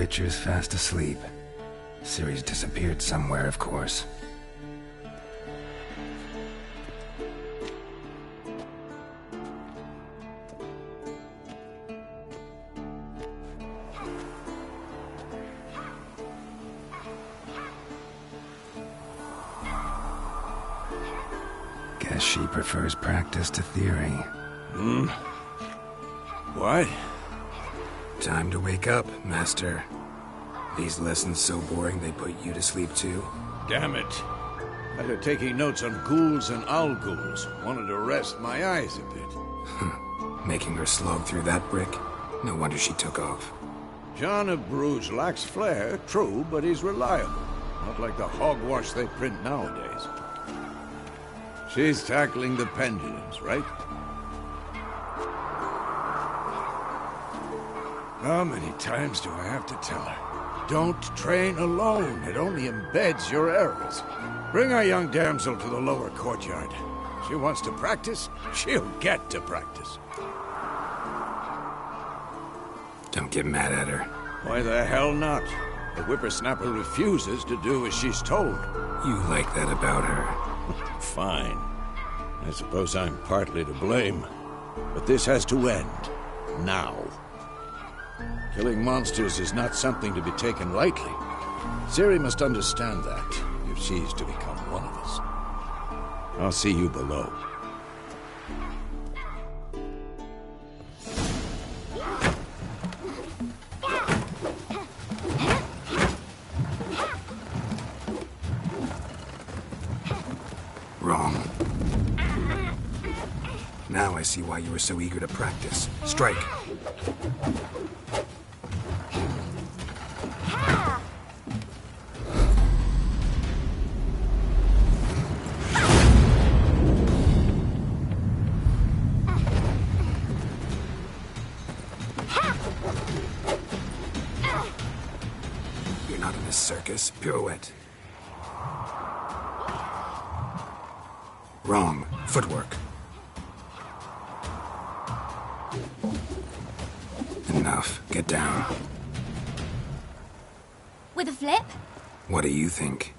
Witcher's fast asleep. Ciri's disappeared somewhere, of course. Guess she prefers practice to theory. What? Time to wake up, Master. These lessons so boring they put you to sleep too? Damn it. After taking notes on ghouls and owl ghouls, wanted to rest my eyes a bit. Making her slog through that brick? No wonder she took off. John of Bruges lacks flair, true, but he's reliable. Not like the hogwash they print nowadays. She's tackling the pendulums, right? How many times do I have to tell her? Don't train alone. It only embeds your errors. Bring our young damsel to the lower courtyard. She wants to practice, she'll get to practice. Don't get mad at her. Why the hell not? The whippersnapper refuses to do as she's told. You like that about her. Fine. I suppose I'm partly to blame. But this has to end. Now. Killing monsters is not something to be taken lightly. Ciri must understand that, if she's to become one of us. I'll see you below. Wrong. Now I see why you were so eager to practice. Strike! You're not in a circus. Pirouette. Wrong. Footwork. Enough. Get down. With a flip? What do you think?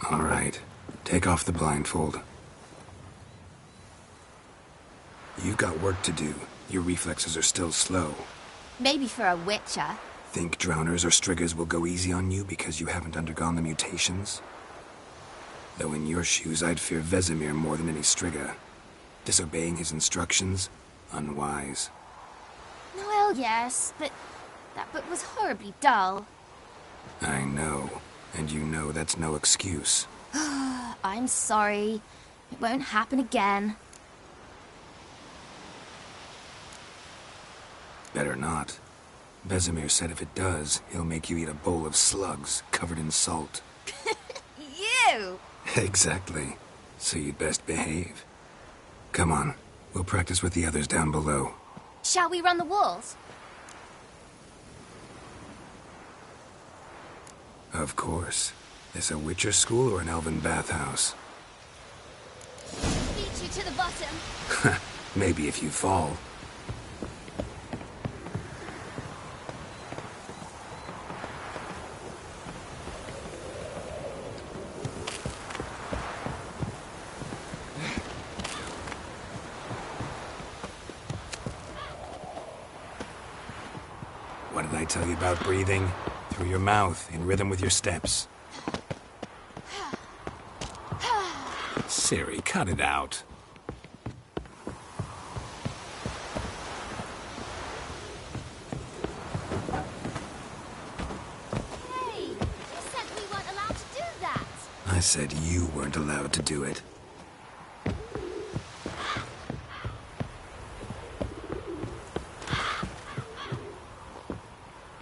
All right. Take off the blindfold. You've got work to do. Your reflexes are still slow. Maybe for a witcher. Think drowners or striggers will go easy on you because you haven't undergone the mutations? Though in your shoes, I'd fear Vesemir more than any strigger. Disobeying his instructions? Unwise. Well, yes, but that book was horribly dull. I know. And you know that's no excuse. I'm sorry. It won't happen again. Better not. Vesemir said if it does, he'll make you eat a bowl of slugs covered in salt. You! Exactly. So you'd best behave. Come on. We'll practice with the others down below. Shall we run the walls? Of course. This a Witcher school or an elven bathhouse? Beat you to the bottom. Maybe if you fall. What did I tell you about breathing? Through your mouth, in rhythm with your steps. Ciri, cut it out. Hey, you said we weren't allowed to do that. I said you weren't allowed to do it.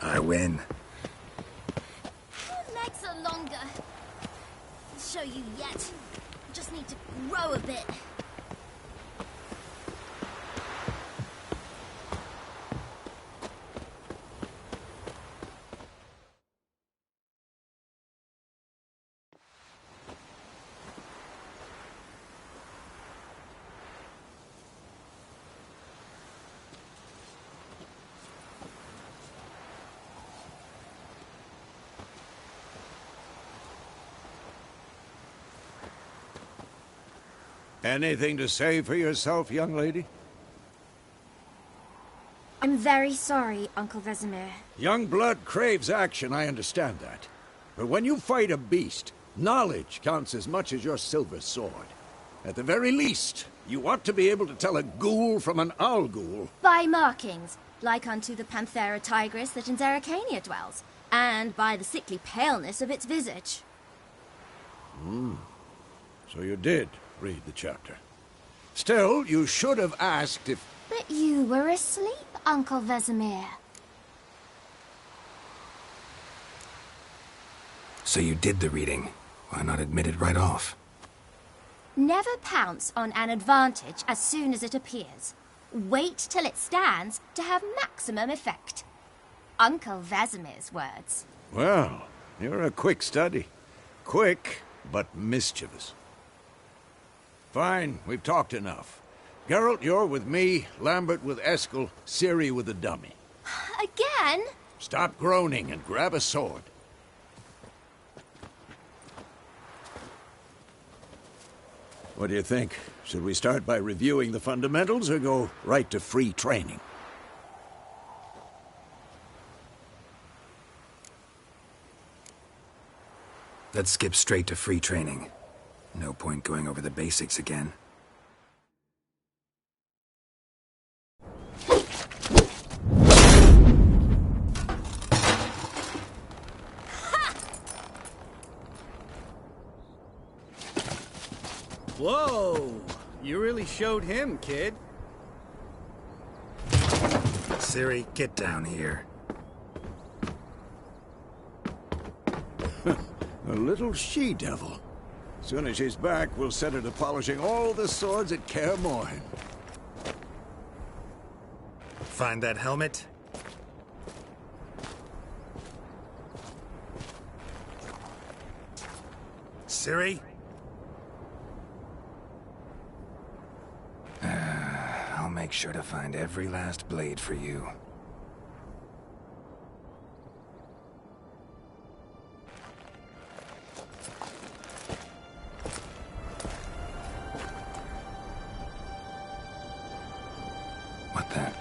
I win. Your legs are longer. I'll show you yet. I just need to grow a bit. Anything to say for yourself, young lady? I'm very sorry, Uncle Vesemir. Young blood craves action, I understand that. But when you fight a beast, knowledge counts as much as your silver sword. At the very least, you ought to be able to tell a ghoul from an owl ghoul. By markings, like unto the Panthera tigris that in Zerrikania dwells, and by the sickly paleness of its visage. So you did read the chapter. Still, you should have asked if... But you were asleep, Uncle Vesemir. So you did the reading. Why not admit it right off? Never pounce on an advantage as soon as it appears. Wait till it stands to have maximum effect. Uncle Vesemir's words. Well, you're a quick study. Quick, but mischievous. Fine, we've talked enough. Geralt, you're with me, Lambert with Eskel, Ciri with the dummy. Again? Stop groaning and grab a sword. What do you think? Should we start by reviewing the fundamentals or go right to free training? Let's skip straight to free training. No point going over the basics again. Whoa! You really showed him, kid. Ciri, get down here. A little she-devil. Soon as she's back, we'll set her to polishing all the swords at Kaer Morhen. Find that helmet? Ciri? I'll make sure to find every last blade for you. What then?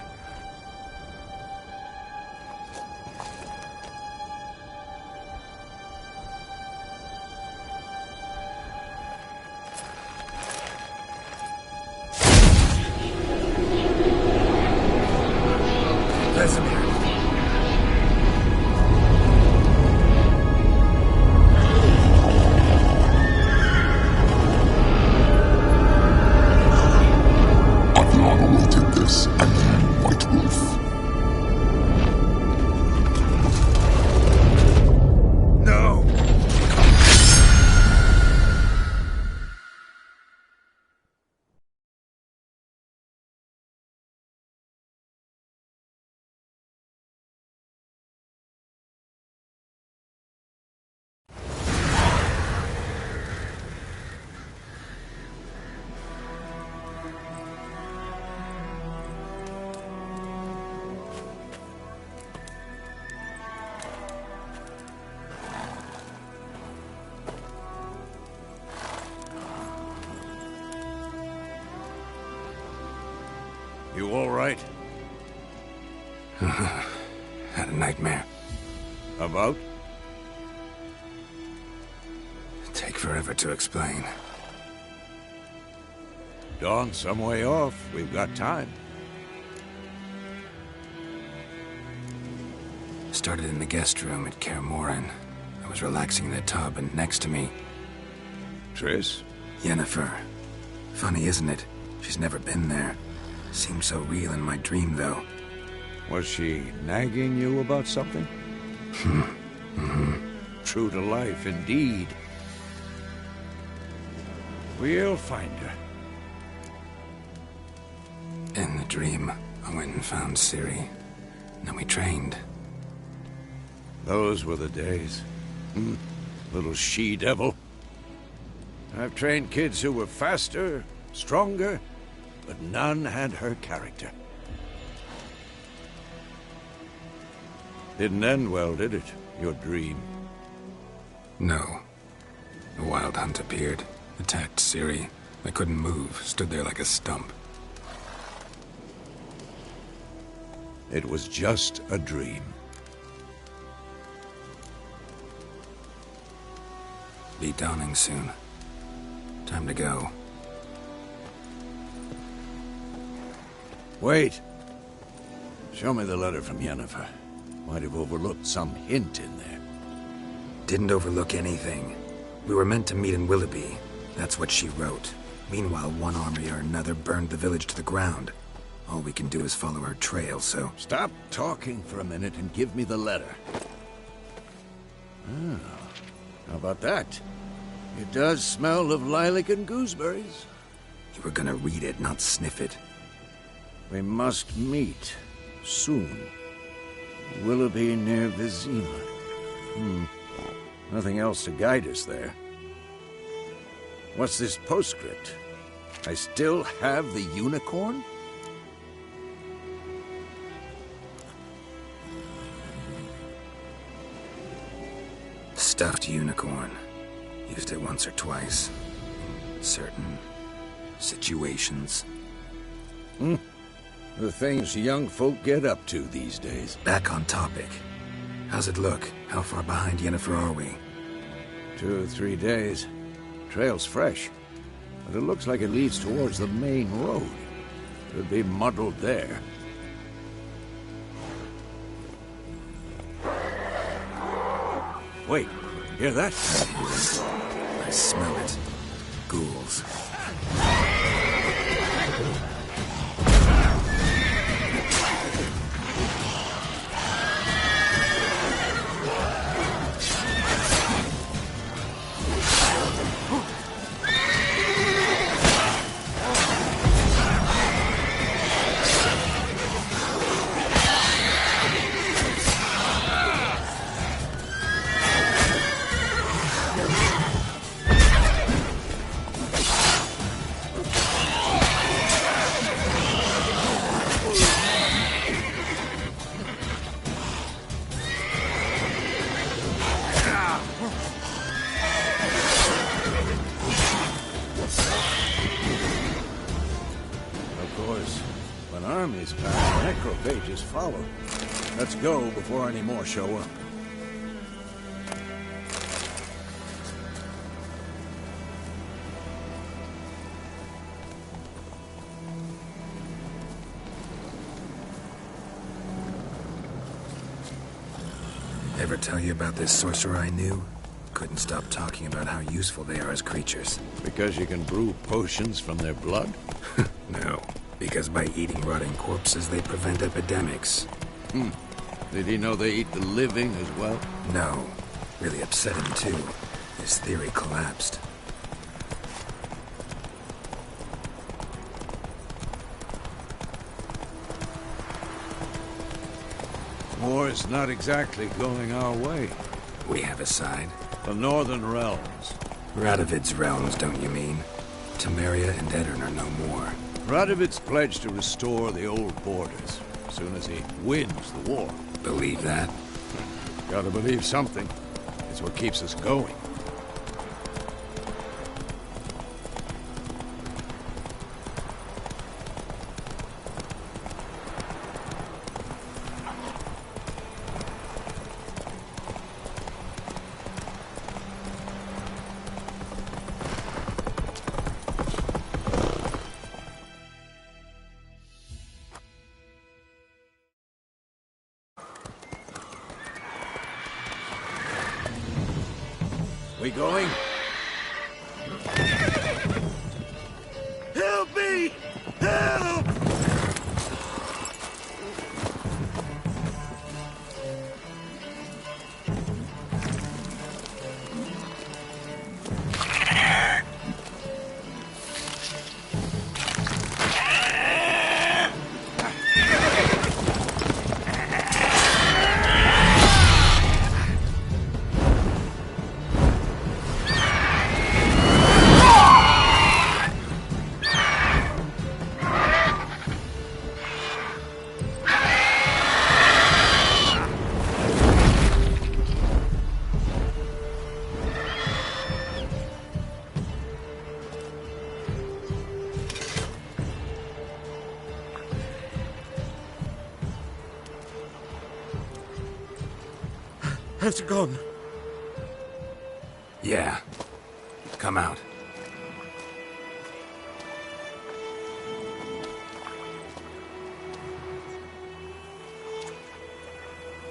Vesemir. Adriana awaited this, and you, White Wolf. No! You all right? Had a nightmare. About? Take forever to explain. Dawn's some way off. We've got time. Started in the guest room at Kaer Morhen. I was relaxing in the tub, and next to me, Triss? Yennefer. Funny, isn't it? She's never been there. Seemed so real in my dream, though. Was she nagging you about something? True to life, indeed. We'll find her. In the dream, I went and found Ciri. Then we trained. Those were the days. Little she-devil. I've trained kids who were faster, stronger, but none had her character. Didn't end well, did it? Your dream? No. A wild hunt appeared, attacked Ciri. I couldn't move, stood there like a stump. It was just a dream. Be dawning soon. Time to go. Wait. Show me the letter from Yennefer. Might have overlooked some hint in there. Didn't overlook anything. We were meant to meet in Willoughby. That's what she wrote. Meanwhile, one army or another burned the village to the ground. All we can do is follow her trail, so... Stop talking for a minute and give me the letter. Ah, how about that? It does smell of lilac and gooseberries. You were gonna read it, not sniff it. We must meet. Soon. Willoughby near Vizima. Nothing else to guide us there. What's this postscript? I still have the unicorn? Stuffed unicorn. Used it once or twice. In certain situations. The things young folk get up to these days. Back on topic. How's it look? How far behind Yennefer are we? 2 or 3 days. Trail's fresh, but it looks like it leads towards the main road. Could be muddled there. Wait, hear that? I smell it. Ghouls. Armies pass, necrophages follow. Let's go before any more show up. Ever tell you about this sorcerer I knew? Couldn't stop talking about how useful they are as creatures. Because you can brew potions from their blood? No. Because by eating rotting corpses, they prevent epidemics. Did he know they eat the living as well? No. Really upset him, too. His theory collapsed. War's not exactly going our way. We have a side. The Northern Realms. Radovid's realms, don't you mean? Temeria and Edirn are no more. Radovid's pledged to restore the old borders, as soon as he wins the war. Believe that? Gotta believe something. It's what keeps us going. We going? Help me! Help! Has it gone? Yeah. Come out.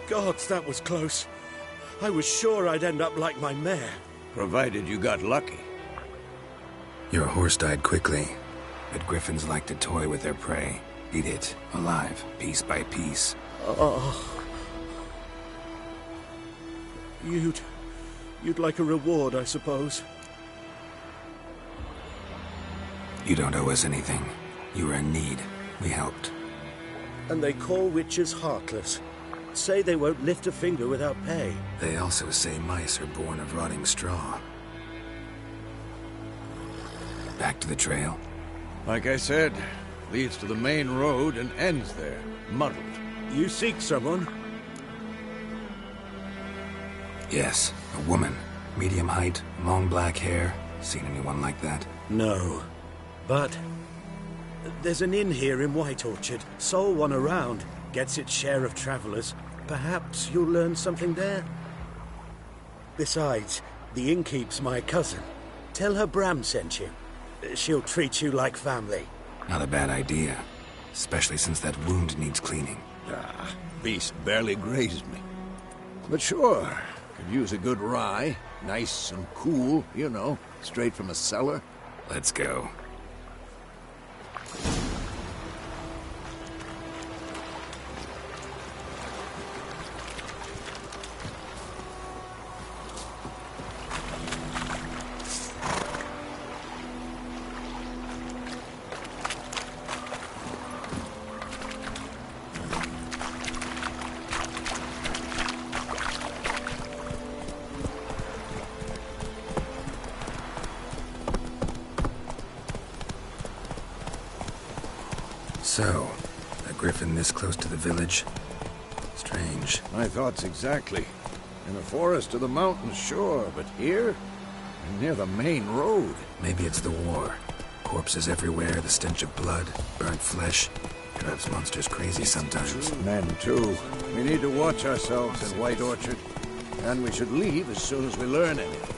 Gods, that was close. I was sure I'd end up like my mare. Provided you got lucky. Your horse died quickly, but griffins like to toy with their prey. Eat it, alive, piece by piece. Oh. You'd like a reward, I suppose. You don't owe us anything. You were in need. We helped. And they call witches heartless. Say they won't lift a finger without pay. They also say mice are born of rotting straw. Back to the trail? Like I said, leads to the main road and ends there, muddled. You seek someone? Yes, a woman. Medium height, long black hair. Seen anyone like that? No. But there's an inn here in White Orchard. Sole one around. Gets its share of travelers. Perhaps you'll learn something there? Besides, the innkeep's my cousin. Tell her Bram sent you. She'll treat you like family. Not a bad idea. Especially since that wound needs cleaning. Ah, beast barely grazed me. But sure, could use a good rye. Nice and cool, you know, straight from a cellar. Let's go. So, a griffin this close to the village? Strange. My thoughts exactly. In the forest or the mountains, sure, but here? Near the main road. Maybe it's the war. Corpses everywhere, the stench of blood, burnt flesh. Drives monsters crazy sometimes. Men, too. We need to watch ourselves in White Orchard. And we should leave as soon as we learn anything.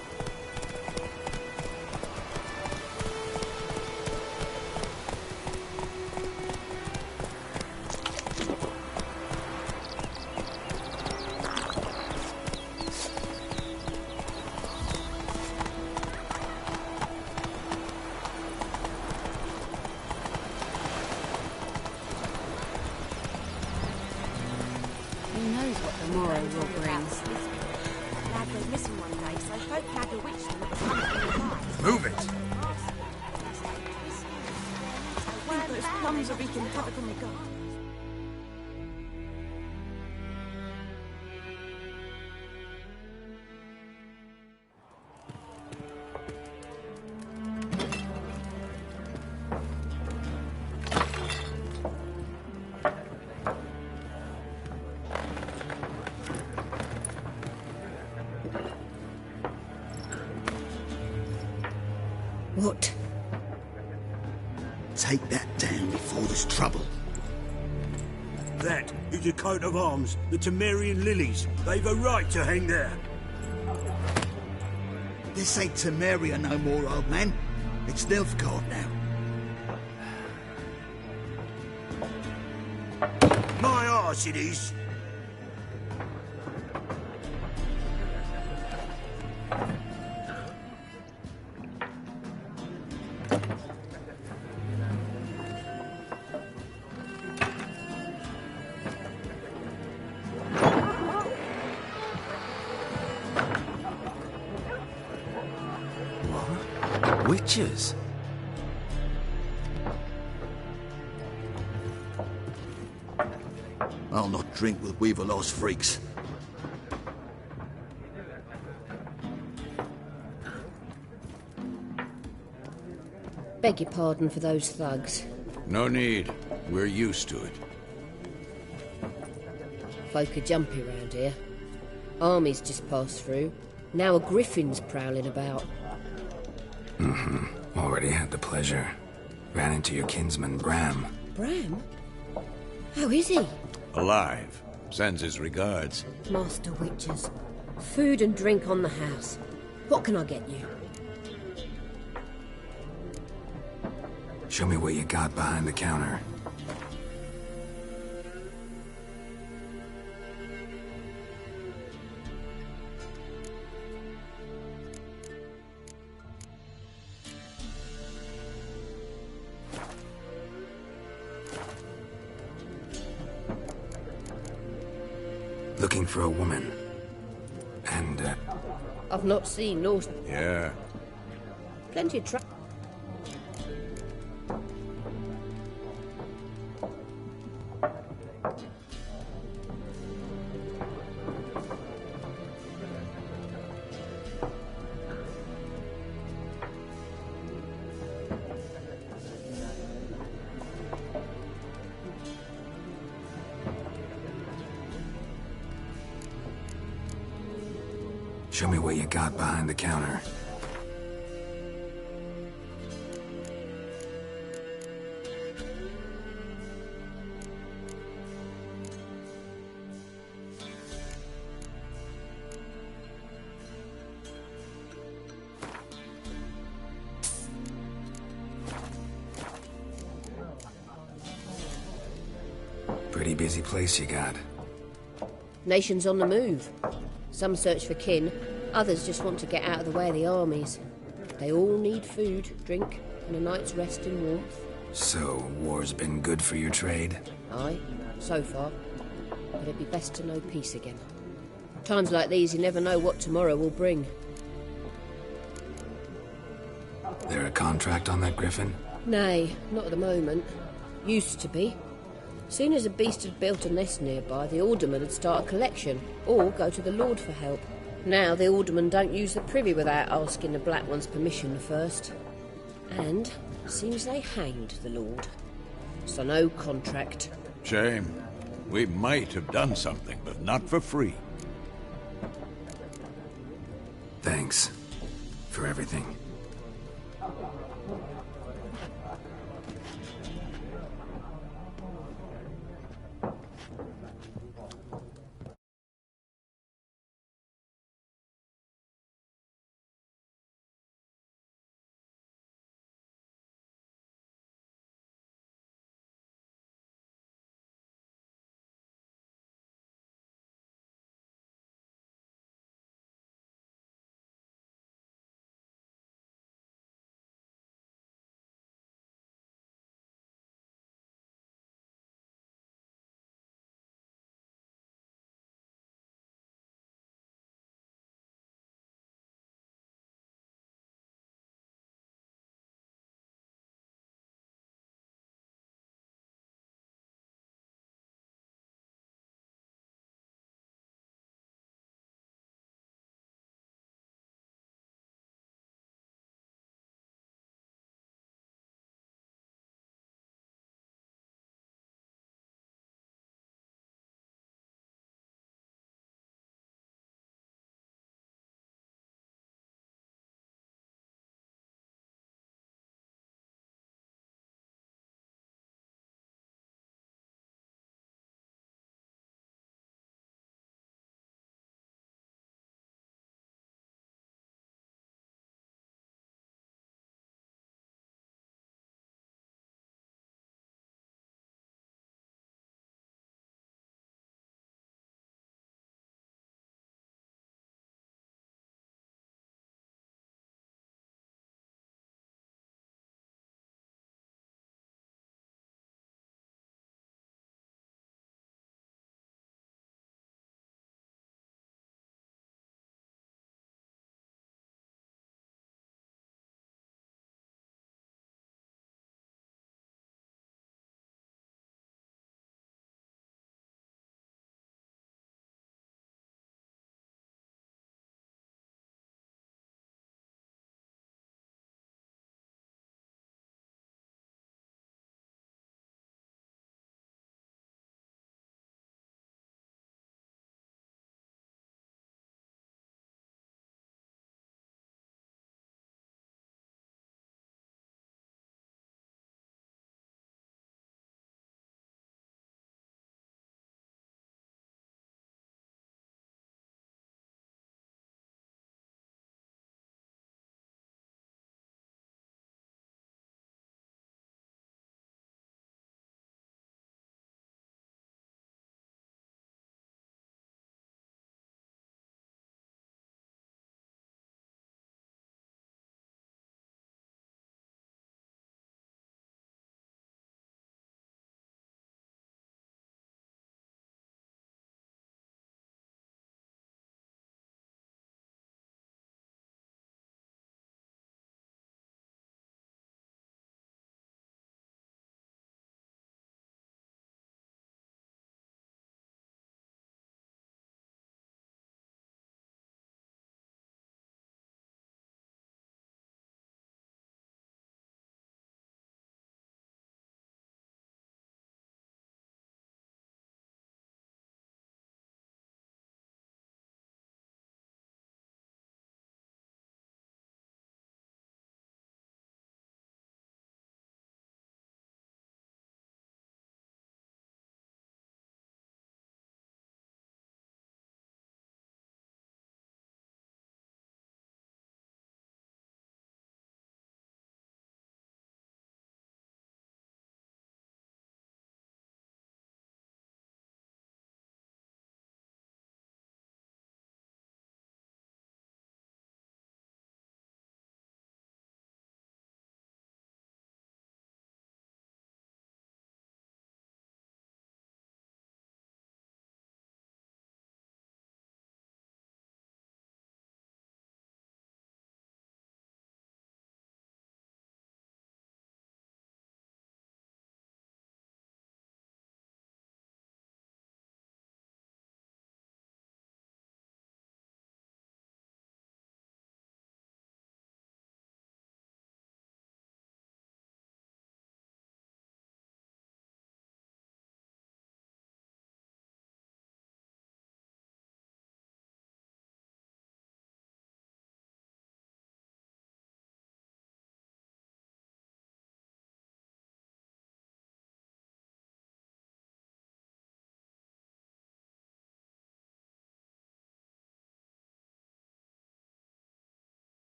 Who knows what the morrow will bring? Lad goes missing one day, so folk flag a witch from that time. Move it! Those plums are wreaking havoc on the garden. What? Take that down before there's trouble. That is a coat of arms, the Temerian lilies. They've a right to hang there. This ain't Temeria no more, old man. It's Nilfgaard now. My arse it is. Witches? I'll not drink with Weaverlost freaks. Beg your pardon for those thugs. No need. We're used to it. Folk are jumpy round here. Armies just passed through. Now a griffin's prowling about. Mm-hmm. Already had the pleasure. Ran into your kinsman, Bram. Bram? How is he? Alive. Sends his regards. Master witches. Food and drink on the house. What can I get you? Show me what you got behind the counter. Looking for a woman. And, I've not seen nor... Yeah. Plenty of show me what you got behind the counter. Pretty busy place you got. Nations on the move. Some search for kin, others just want to get out of the way of the armies. They all need food, drink, and a night's rest and warmth. So, war's been good for your trade? Aye, so far. But it'd be best to know peace again. Times like these, you never know what tomorrow will bring. There a contract on that Griffin? Nay, not at the moment. Used to be. Soon as a beast had built a nest nearby, the alderman would start a collection, or go to the Lord for help. Now the aldermen don't use the privy without asking the Black One's permission first. And seems they hanged the Lord. So no contract. Shame. We might have done something, but not for free. Thanks for everything.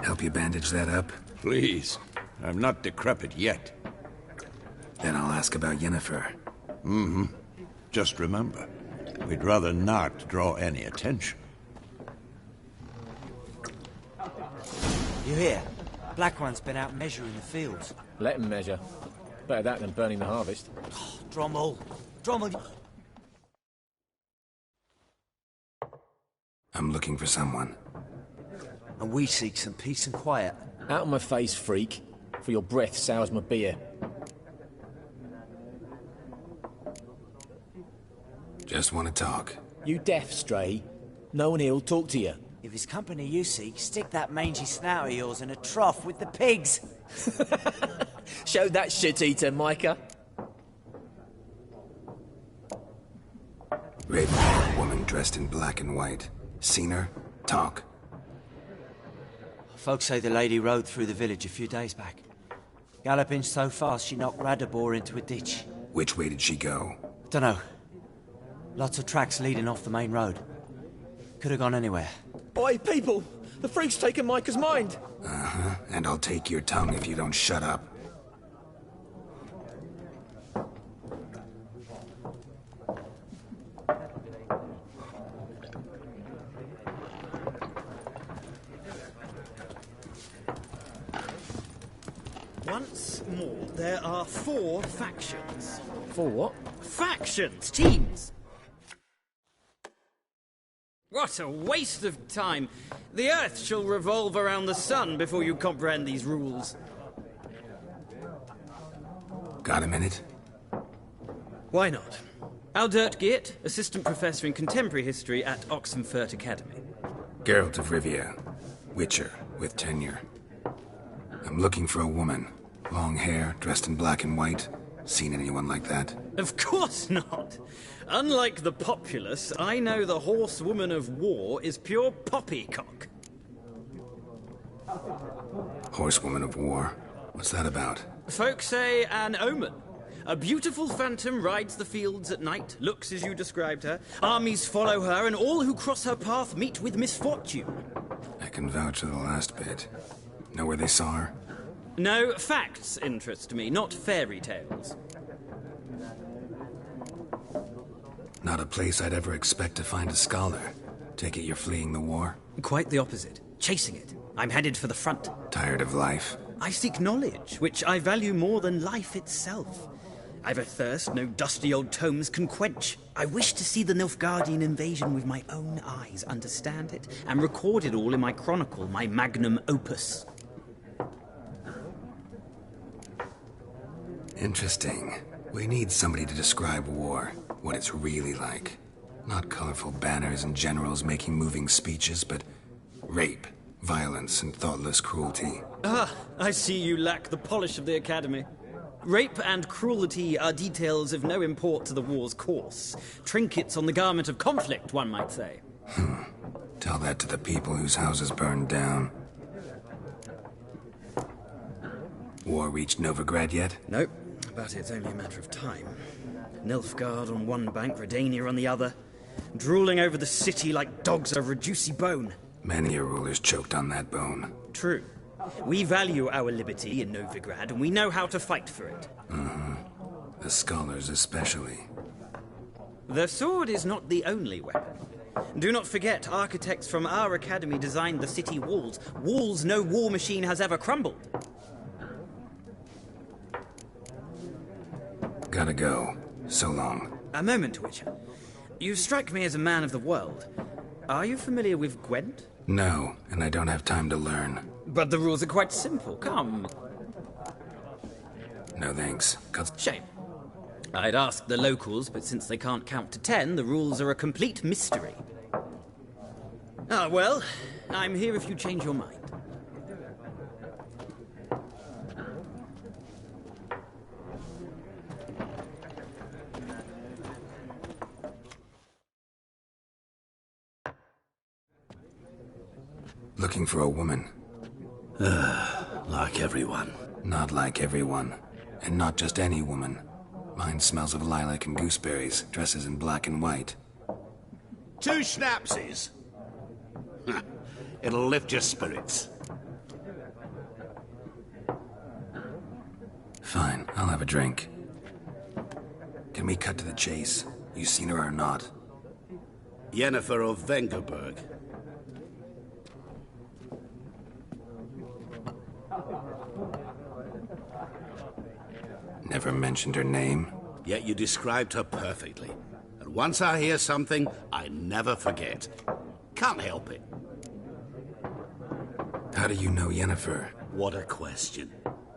Help you bandage that up? Please. I'm not decrepit yet. Then I'll ask about Yennefer. Mm-hmm. Just remember, we'd rather not draw any attention. You hear? Black One's been out measuring the fields. Let him measure. Better that than burning the harvest. Oh, Drommel! Drommel! I'm looking for someone. And we seek some peace and quiet. Out of my face, freak. For your breath sours my beer. Just want to talk. You deaf, Stray? No one here'll talk to you. If it's company you seek, stick that mangy snout of yours in a trough with the pigs. Show that shit-eater, Micah. Raven, woman dressed in black and white. Seen her? Talk. Folks say the lady rode through the village a few days back. Galloping so fast she knocked Radabor into a ditch. Which way did she go? Dunno. Lots of tracks leading off the main road. Could have gone anywhere. Oi, people! The freak's taken Micah's mind! Uh-huh. And I'll take your tongue if you don't shut up. Once more, there are 4 factions. 4 what? Factions! Teams! What a waste of time! The Earth shall revolve around the sun before you comprehend these rules. Got a minute? Why not? Aldert Geert, Assistant Professor in Contemporary History at Oxenfurt Academy. Geralt of Rivia. Witcher, with tenure. I'm looking for a woman. Long hair, dressed in black and white. Seen anyone like that? Of course not! Unlike the populace, I know the horsewoman of war is pure poppycock. Horsewoman of war? What's that about? Folk say an omen. A beautiful phantom rides the fields at night, looks as you described her. Armies follow her, and all who cross her path meet with misfortune. I can vouch for the last bit. Know where they saw her? No, facts interest me, not fairy tales. Not a place I'd ever expect to find a scholar. Take it you're fleeing the war? Quite the opposite. Chasing it. I'm headed for the front. Tired of life? I seek knowledge, which I value more than life itself. I've a thirst no dusty old tomes can quench. I wish to see the Nilfgaardian invasion with my own eyes, understand it, and record it all in my chronicle, my magnum opus. Interesting. We need somebody to describe war, what it's really like. Not colorful banners and generals making moving speeches, but rape, violence, and thoughtless cruelty. Ah, I see you lack the polish of the Academy. Rape and cruelty are details of no import to the war's course. Trinkets on the garment of conflict, one might say. Tell that to the people whose houses burned down. War reached Novigrad yet? Nope, but it's only a matter of time. Nilfgaard on one bank, Redania on the other. Drooling over the city like dogs over a juicy bone. Many a ruler's choked on that bone. True. We value our liberty in Novigrad, and we know how to fight for it. The scholars especially. The sword is not the only weapon. Do not forget, architects from our academy designed the city walls. Walls no war machine has ever crumbled. Gotta go. So long. A moment, Witcher. You strike me as a man of the world. Are you familiar with Gwent? No, and I don't have time to learn. But the rules are quite simple. Come. No thanks. Shame. I'd ask the locals, but since they can't count to 10, the rules are a complete mystery. Ah, well, I'm here if you change your mind. Looking for a woman. Like everyone. Not like everyone. And not just any woman. Mine smells of lilac and gooseberries, dresses in black and white. 2 schnapsies. It'll lift your spirits. Fine, I'll have a drink. Can we cut to the chase? You seen her or not? Yennefer of Vengerberg. Never mentioned her name. Yet you described her perfectly. And once I hear something, I never forget. Can't help it. How do you know Yennefer? What a question.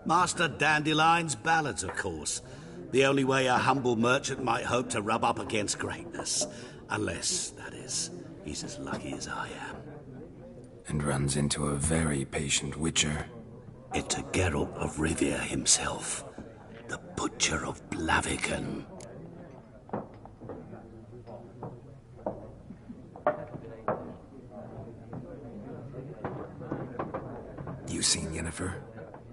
Master Dandelion's ballads, of course. The only way a humble merchant might hope to rub up against greatness. Unless, that is, he's as lucky as I am. And runs into a very patient witcher. It's Geralt of Rivia himself. The Butcher of Blaviken. You seen Yennefer?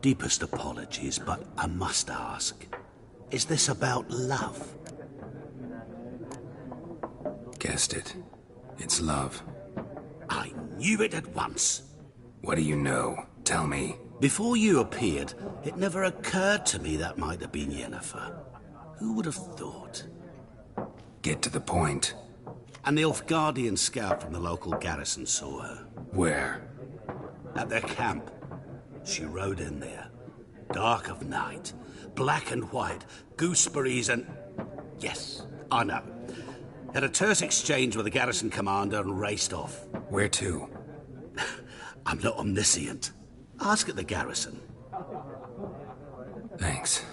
Deepest apologies, but I must ask. Is this about love? Guessed it. It's love. I knew it at once. What do you know? Tell me. Before you appeared, it never occurred to me that might have been Yennefer. Who would have thought? Get to the point. An Nilfgaardian scout from the local garrison saw her. Where? At their camp. She rode in there. Dark of night. Black and white. Gooseberries and... Yes, I know. Had a terse exchange with the garrison commander and raced off. Where to? I'm not omniscient. Ask at the garrison. Thanks.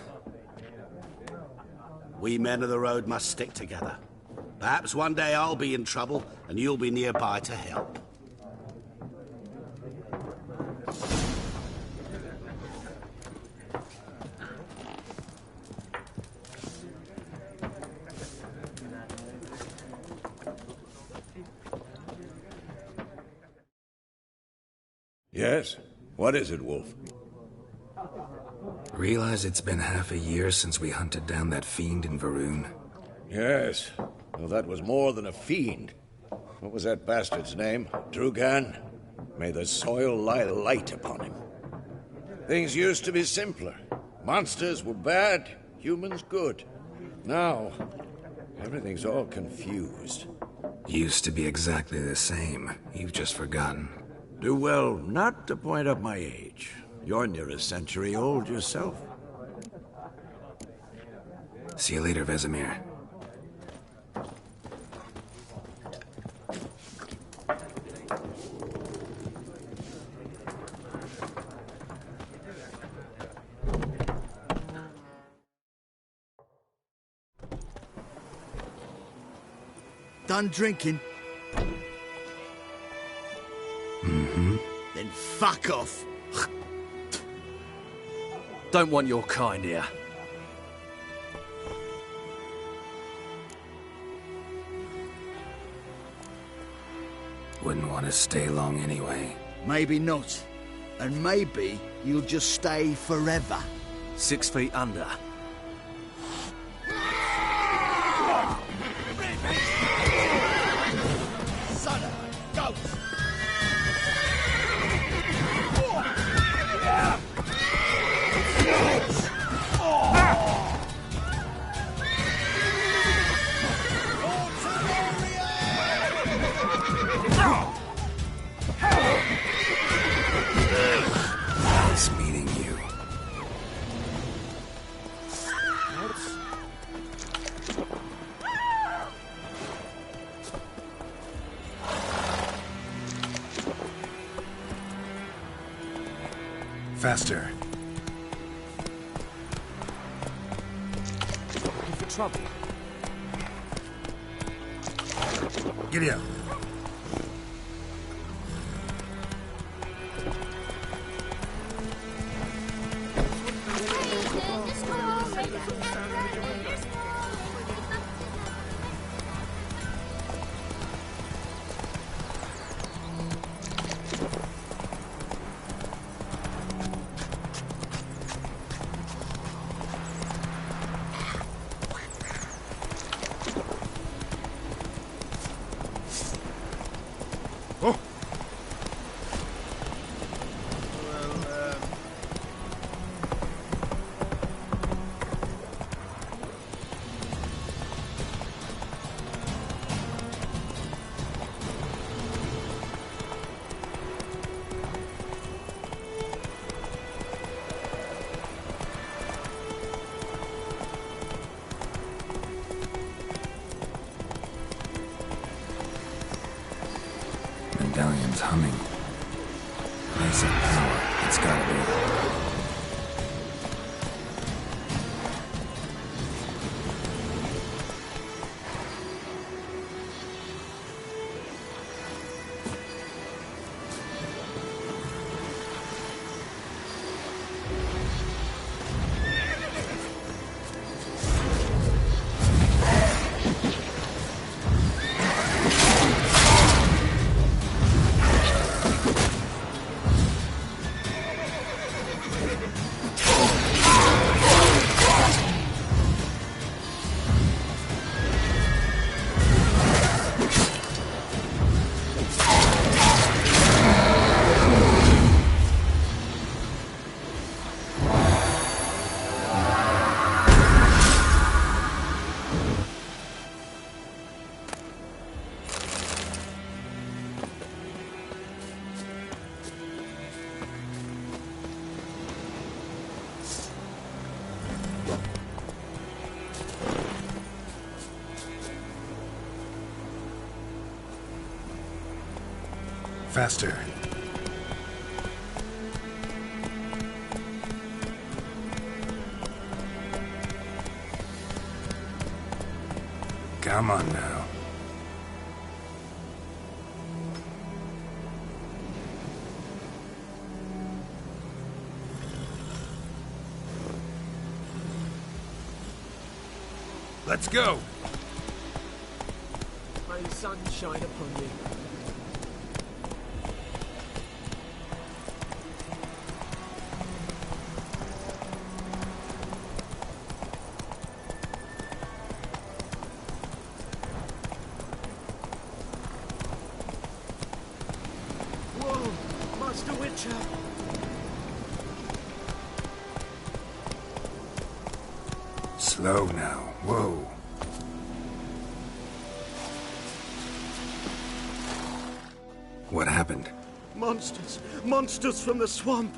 We men of the road must stick together. Perhaps one day I'll be in trouble and you'll be nearby to help. Yes? What is it, Wolf? Realize it's been half a year since we hunted down that fiend in Varun? Yes. Well, that was more than a fiend. What was that bastard's name? Drugan? May the soil lie light upon him. Things used to be simpler. Monsters were bad, humans good. Now, everything's all confused. Used to be exactly the same. You've just forgotten. Do well not to point up my age. You're near a century old yourself. See you later, Vesemir. Done drinking? Mm-hmm. Then fuck off. Don't want your kind here. Wouldn't want to stay long anyway. Maybe not. And maybe you'll just stay forever. 6 feet under. Son of a ghost! Nice meeting you. Faster. Looking for trouble? Giddy up. medallion's humming. Place of power, it's gotta be. Faster. Come on now. Let's go. May the sun shine upon you. Slow now. Whoa. What happened? Monsters. Monsters from the swamp.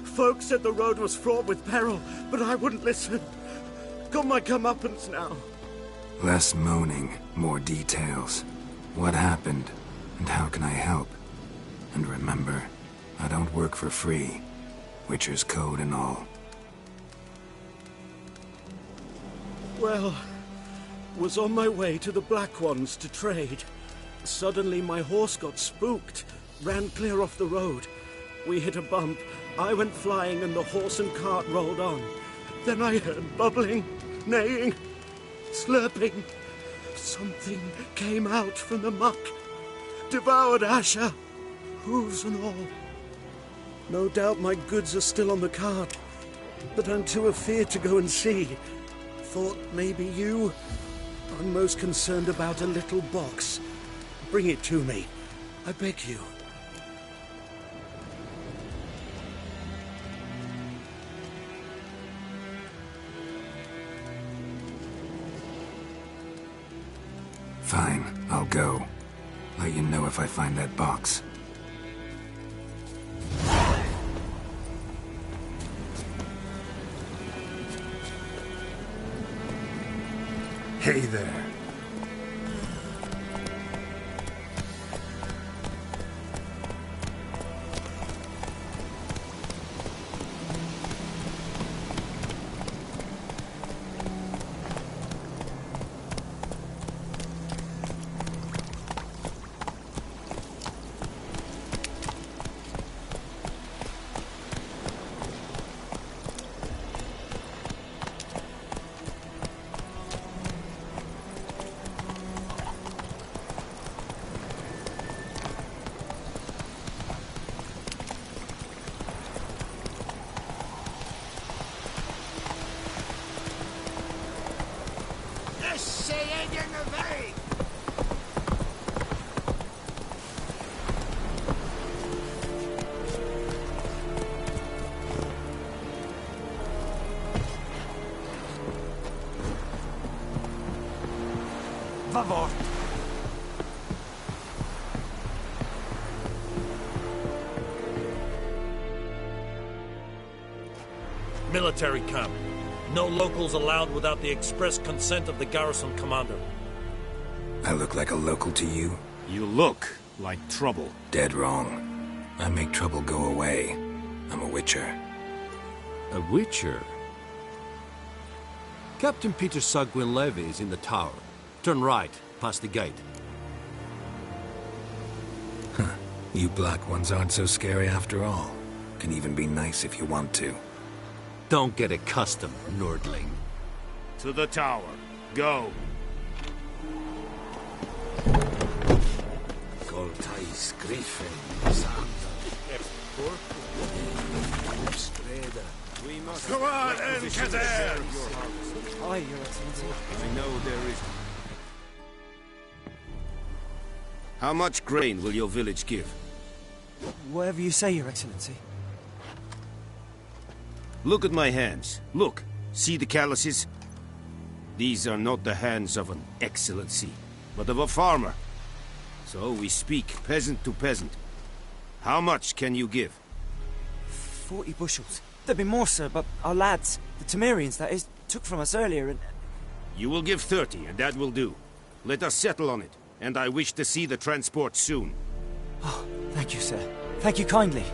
Folk said the road was fraught with peril, but I wouldn't listen. Got my comeuppance now. Less moaning, more details. What happened, and how can I help? And remember, I don't work for free. Witcher's code and all. Well, was on my way to the Black Ones to trade. Suddenly my horse got spooked, ran clear off the road. We hit a bump, I went flying and the horse and cart rolled on. Then I heard bubbling, neighing, slurping. Something came out from the muck, devoured Asher, hooves and all. No doubt my goods are still on the cart, but I'm too afeard to go and see. Thought maybe you. I'm most concerned about a little box. Bring it to me. I beg you. Fine, I'll go. Let you know if I find that box. Hey there. Favor. Military camp. No locals allowed without the express consent of the garrison commander. I look like a local to you? You look Like trouble. Dead wrong. I make trouble go away. I'm a witcher. A witcher? Captain Peter Sagwin Levy is in the tower. Turn right, past the gate. Huh. You black ones aren't so scary after all. Can even be nice if you want to. Don't get accustomed, Nordling. To the tower. Go. Goltais Griffin. Come on, Encader! Aye, Your Excellency. I know there is... How much grain will your village give? Whatever you say, Your Excellency. Look at my hands. Look. See the calluses? These are not the hands of an excellency, but of a farmer. So we speak peasant to peasant. How much can you give? 40 bushels. There'd be more, sir, but our lads, the Temerians, that is, took from us earlier and... You will give 30, and that will do. Let us settle on it, and I wish to see the transport soon. Oh, thank you, sir. Thank you kindly.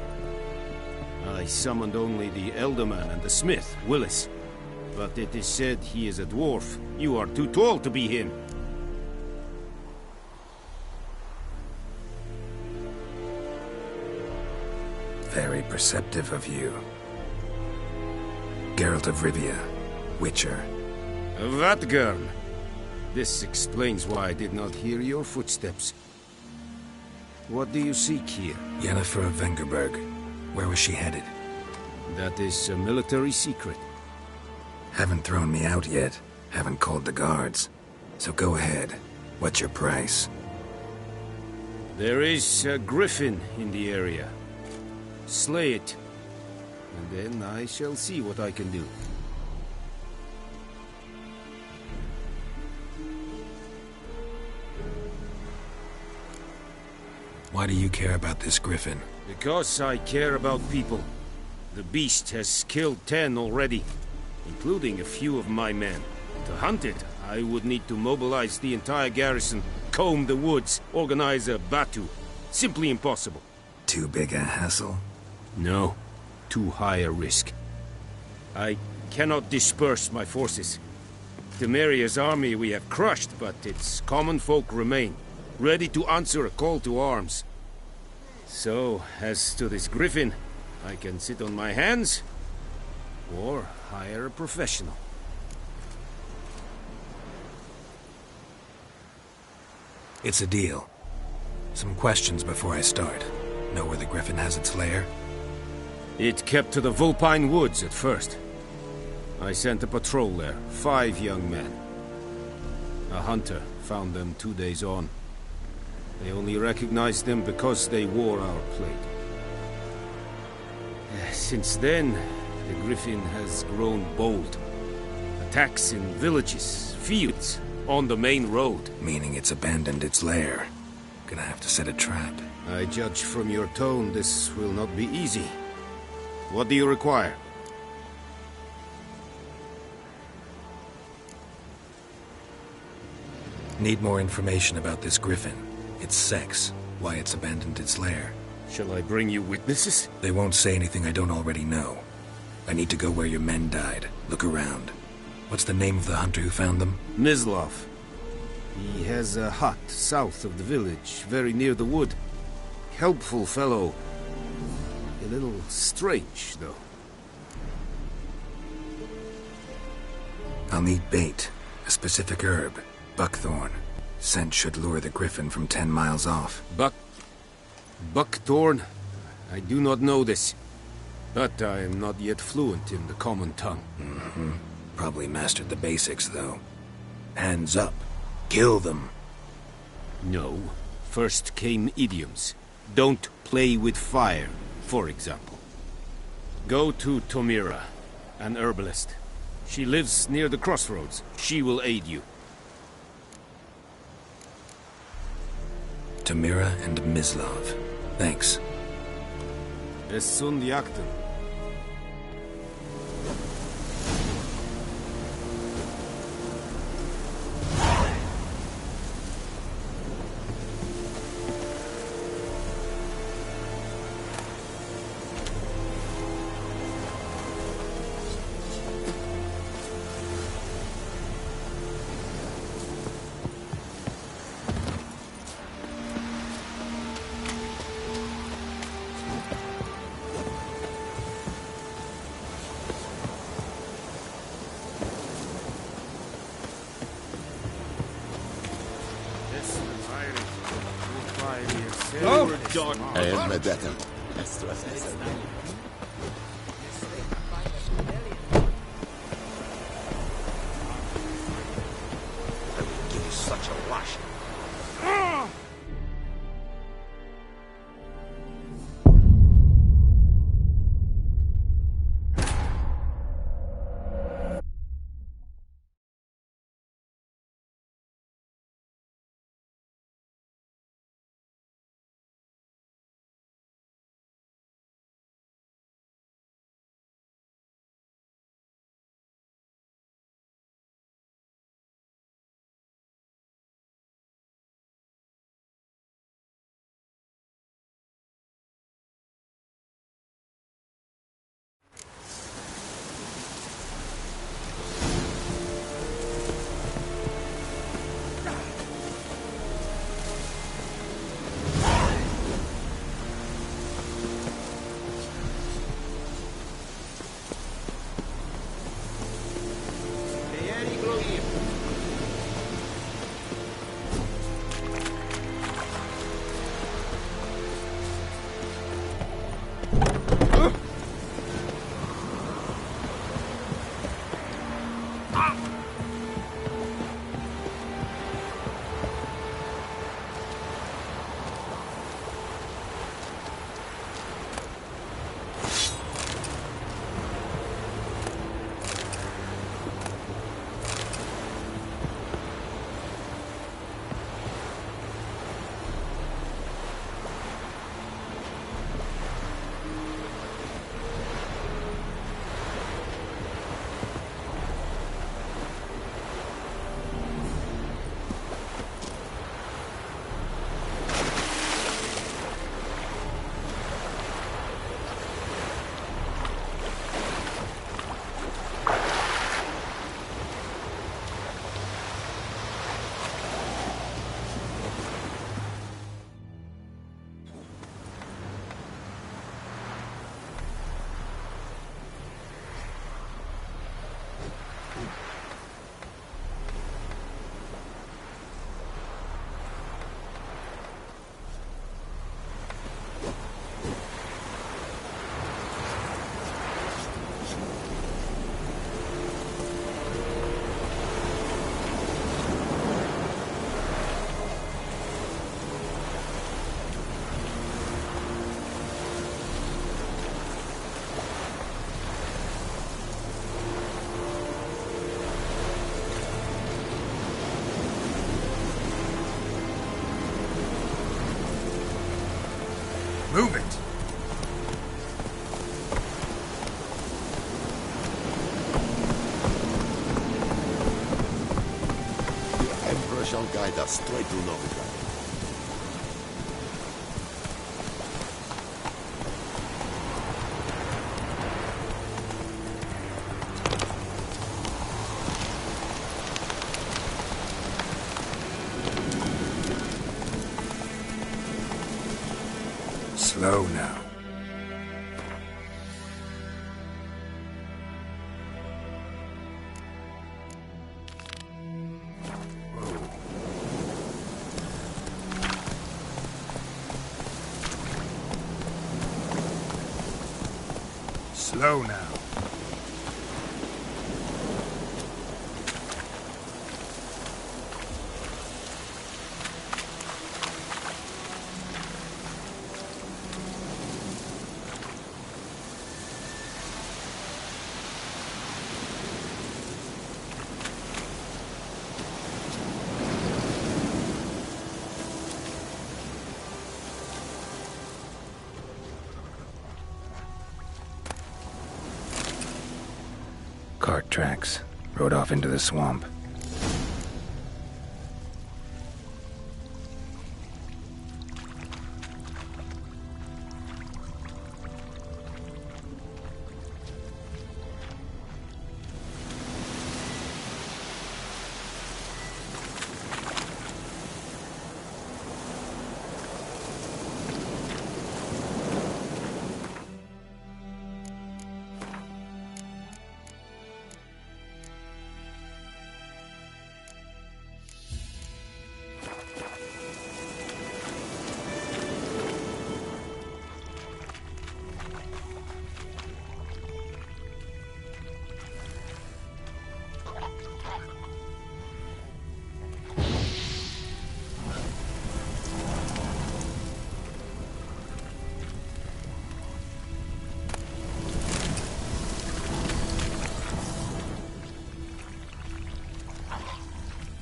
I summoned only the Elderman and the smith, Willis. But it is said he is a dwarf. You are too tall to be him. Very perceptive of you. Geralt of Rivia, Witcher. Vatt'ghern! This explains why I did not hear your footsteps. What do you seek here? Yennefer of Vengerberg. Where was she headed? That is a military secret. Haven't thrown me out yet. Haven't called the guards. So go ahead. What's your price? There is a griffin in the area. Slay it. And then I shall see what I can do. Why do you care about this griffin? Because I care about people. The beast has killed 10 already, including a few of my men. To hunt it, I would need to mobilize the entire garrison, comb the woods, organize a battue. Simply impossible. Too big a hassle? No. Too high a risk. I cannot disperse my forces. Temeria's army we have crushed, but its common folk remain, ready to answer a call to arms. So, as to this griffin, I can sit on my hands, or hire a professional. It's a deal. Some questions before I start. Know where the griffin has its lair? It kept to the Vulpine Woods at first. I sent a patrol there, 5 young men. A hunter found them 2 days on. They only recognized them because they wore our plate. Since then, the griffin has grown bold. Attacks in villages, fields, on the main road. Meaning it's abandoned its lair. Gonna have to set a trap. I judge from your tone this will not be easy. What do you require? Need more information about this griffin. Its sex, why it's abandoned its lair. Shall I bring you witnesses? They won't say anything I don't already know. I need to go where your men died. Look around. What's the name of the hunter who found them? Mislav. He has a hut south of the village, very near the wood. Helpful fellow. A little strange, though. I'll need bait. A specific herb. Buckthorn. Scent should lure the griffin from 10 miles off. Buckthorn? I do not know this. But I am not yet fluent in the common tongue. Mm-hmm. Probably mastered the basics, though. Hands up. Kill them. No. First came idioms. Don't play with fire, for example. Go to Tomira, an herbalist. She lives near the crossroads. She will aid you. Tomira and Mislav. Thanks. Es sunt jagten. Give you such a lash. Move it! The Emperor shall guide us straight to Novigrad. Slow now. Slow now. Cart tracks. Rode off into the swamp.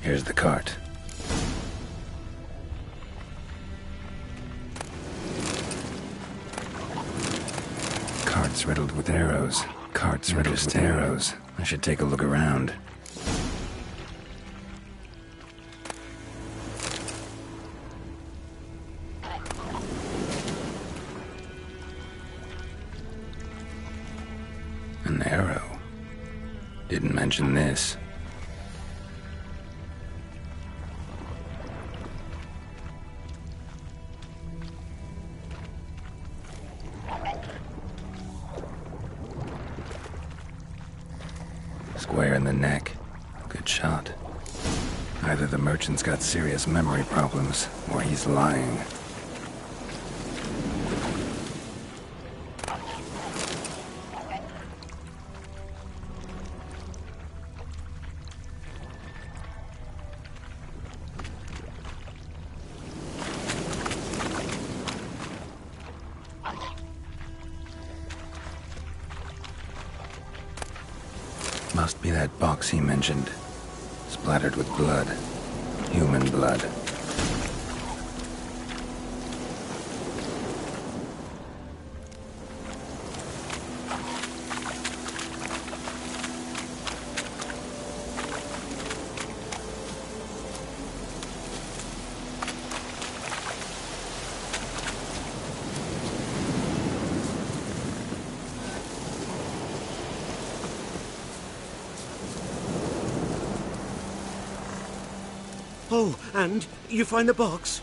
Here's the cart. Cart's riddled with arrows. Cart's riddled with arrows. I should take a look around. An arrow. Didn't mention this. Square in the neck. Good shot. Either the merchant's got serious memory problems, or he's lying. Must be that box he mentioned. Splattered with blood. Human blood. Oh, and you find the box?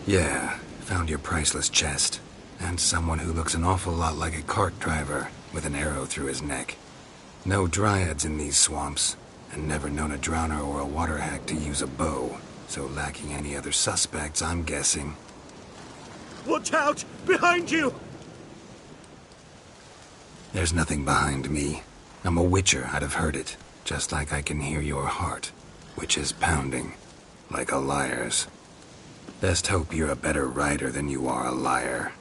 Yeah, found your priceless chest. And someone who looks an awful lot like a cart driver, with an arrow through his neck. No dryads in these swamps, and never known a drowner or a water hack to use a bow. So lacking any other suspects, I'm guessing. Watch out! Behind you! There's nothing behind me. I'm a witcher, I'd have heard it. Just like I can hear your heart, which is pounding, like a liar's. Best hope you're a better rider than you are a liar.